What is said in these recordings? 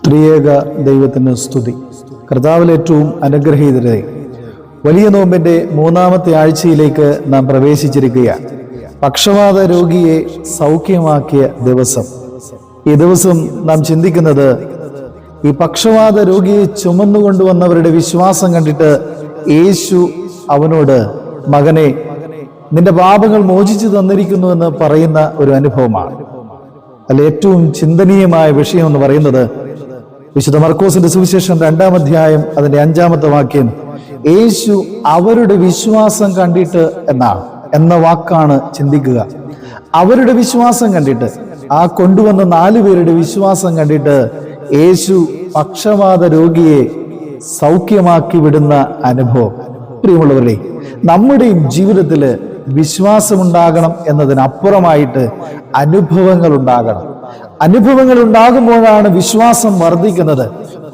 ത്രിയേക ദൈവത്തിന് സ്തുതി. കർത്താവിൽ ഏറ്റവും അനുഗ്രഹീതരെ, വലിയ നോമ്പിന്റെ 3-ാമത്തെ ആഴ്ചയിലേക്ക് നാം പ്രവേശിച്ചിരിക്കുകയാണ്. പക്ഷവാത രോഗിയെ സൗഖ്യമാക്കിയ ദിവസം. ഈ ദിവസം നാം ചിന്തിക്കുന്നത്, ഈ പക്ഷവാത രോഗിയെ ചുമന്നുകൊണ്ടുവന്നവരുടെ വിശ്വാസം കണ്ടിട്ട് യേശു അവനോട്, മകനെ, നിന്റെ പാപങ്ങൾ മോചിച്ചു തന്നിരിക്കുന്നുവെന്ന് പറയുന്ന ഒരു അനുഭവമാണ്. അതിൽ ഏറ്റവും ചിന്തനീയമായ വിഷയം എന്ന് പറയുന്നത് വിശുദ്ധ മർക്കോസിന്റെ സുവിശേഷം 2-ാം അധ്യായം അതിന്റെ 5-ാമത്തെ വാക്യം, യേശു അവരുടെ വിശ്വാസം കണ്ടിട്ട് എന്ന വാക്കാണ് ചിന്തിക്കുക. അവരുടെ വിശ്വാസം കണ്ടിട്ട്, ആ കൊണ്ടുവന്ന 4 പേരുടെ വിശ്വാസം കണ്ടിട്ട് യേശു പക്ഷവാത രോഗിയെ സൗഖ്യമാക്കി വിടുന്ന അനുഭവം. പ്രിയമുള്ളവരെ, നമ്മുടെയും ജീവിതത്തിൽ വിശ്വാസമുണ്ടാകണം എന്നതിനപ്പുറമായിട്ട് അനുഭവങ്ങൾ ഉണ്ടാകണം. അനുഭവങ്ങൾ ഉണ്ടാകുമ്പോഴാണ് വിശ്വാസം വർദ്ധിക്കുന്നത്.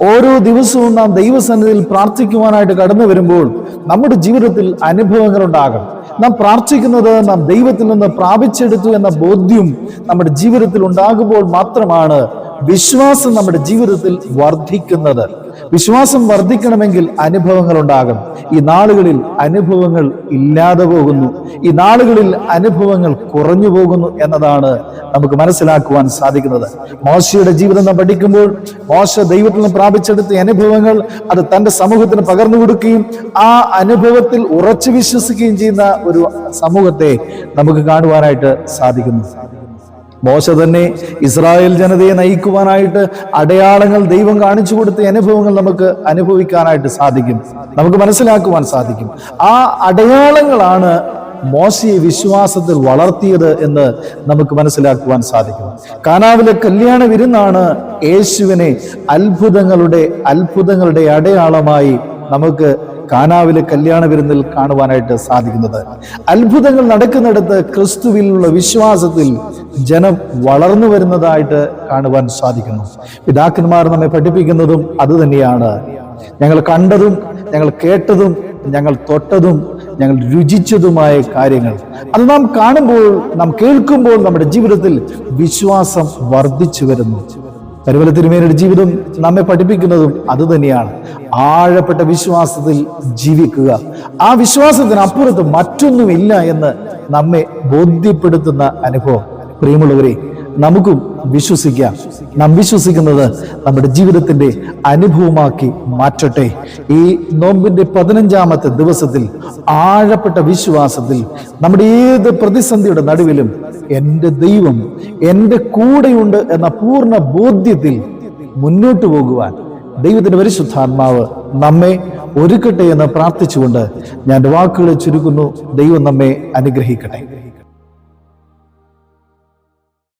ഓരോ ദിവസവും നാം ദൈവസന്നിധിയിൽ പ്രാർത്ഥിക്കുവാനായിട്ട് കടന്നു വരുമ്പോൾ നമ്മുടെ ജീവിതത്തിൽ അനുഭവങ്ങൾ ഉണ്ടാകണം. നാം പ്രാർത്ഥിക്കുന്നത് നാം ദൈവത്തിൽ നിന്ന് പ്രാപിച്ചെടുത്തു എന്ന ബോധ്യം നമ്മുടെ ജീവിതത്തിൽ ഉണ്ടാകുമ്പോൾ മാത്രമാണ് വിശ്വാസം നമ്മുടെ ജീവിതത്തിൽ വർദ്ധിക്കുന്നത്. വിശ്വാസം വർദ്ധിക്കണമെങ്കിൽ അനുഭവങ്ങൾ ഉണ്ടാകണം. ഈ നാളുകളിൽ അനുഭവങ്ങൾ ഇല്ലാതെ പോകുന്നു. ഈ നാളുകളിൽ അനുഭവങ്ങൾ കുറഞ്ഞു പോകുന്നു എന്നതാണ് നമുക്ക് മനസ്സിലാക്കുവാൻ സാധിക്കുന്നത്. മോശയുടെ ജീവിതം നാം പഠിക്കുമ്പോൾ, മോശ ദൈവത്തിൽ നിന്ന് പ്രാപിച്ചെടുത്ത അനുഭവങ്ങൾ അത് തന്റെ സമൂഹത്തിന് പകർന്നു കൊടുക്കുകയും ആ അനുഭവത്തിൽ ഉറച്ചു വിശ്വസിക്കുകയും ചെയ്യുന്ന ഒരു സമൂഹത്തെ നമുക്ക് കാണുവാനായിട്ട് സാധിക്കുന്നു. മോശ തന്നെ ഇസ്രായേൽ ജനതയെ നയിക്കുവാനായിട്ട് അടയാളങ്ങൾ ദൈവം കാണിച്ചു കൊടുത്ത അനുഭവങ്ങൾ നമുക്ക് അനുഭവിക്കാനായിട്ട് സാധിക്കും, നമുക്ക് മനസ്സിലാക്കുവാൻ സാധിക്കും. ആ അടയാളങ്ങളാണ് മോശയെ വിശ്വാസത്തിൽ വളർത്തിയത് എന്ന് നമുക്ക് മനസ്സിലാക്കുവാൻ സാധിക്കും. കാനാവിലെ കല്യാണ വിരുന്നാണ് യേശുവിനെ അത്ഭുതങ്ങളുടെ അടയാളമായി നമുക്ക് കാനാവിലെ കല്യാണ വിരുന്നിൽ കാണുവാനായിട്ട് സാധിക്കുന്നത്. അത്ഭുതങ്ങൾ നടക്കുന്നിടത്ത് ക്രിസ്തുവിലുള്ള വിശ്വാസത്തിൽ ജനം വളർന്നു വരുന്നതായിട്ട് കാണുവാൻ സാധിക്കുന്നു. പിതാക്കന്മാർ നമ്മെ പഠിപ്പിക്കുന്നതും അതുതന്നെയാണ്. ഞങ്ങൾ കണ്ടതും ഞങ്ങൾ കേട്ടതും ഞങ്ങൾ തൊട്ടതും ഞങ്ങൾ രുചിച്ചതുമായ കാര്യങ്ങൾ, അത് നാം കാണുമ്പോൾ, നാം കേൾക്കുമ്പോൾ നമ്മുടെ ജീവിതത്തിൽ വിശ്വാസം വർദ്ധിച്ചു വരുന്നു. പരിമല തിരുമേനിയുടെ ജീവിതം നമ്മെ പഠിപ്പിക്കുന്നതും അതുതന്നെയാണ്. ആഴപ്പെട്ട വിശ്വാസത്തിൽ ജീവിക്കുക. ആ വിശ്വാസത്തിന് അപ്പുറത്ത് മറ്റൊന്നുമില്ല എന്ന് നമ്മെ ബോധ്യപ്പെടുത്തുന്ന അനുഭവം. പ്രിയമുള്ളവരെ, നമുക്കും വിശ്വസിക്കാം. നാം വിശ്വസിക്കുന്നത് നമ്മുടെ ജീവിതത്തിന്റെ അനുഭവമാക്കി മാറ്റട്ടെ. ഈ നോമ്പിന്റെ 15-ാമത്തെ ദിവസത്തിൽ ആഴപ്പെട്ട വിശ്വാസത്തിൽ നമ്മുടെ ഏത് പ്രതിസന്ധിയുടെ നടുവിലും എൻ്റെ ദൈവം എൻ്റെ കൂടെയുണ്ട് എന്ന പൂർണ്ണ ബോധ്യത്തിൽ മുന്നോട്ട് പോകുവാൻ ദൈവത്തിന്റെ പരിശുദ്ധാത്മാവ് നമ്മെ ഒരുക്കട്ടെ എന്ന് പ്രാർത്ഥിച്ചുകൊണ്ട് ഞാൻ വാക്കുകളെ ചുരുക്കുന്നു. ദൈവം നമ്മെ അനുഗ്രഹിക്കട്ടെ.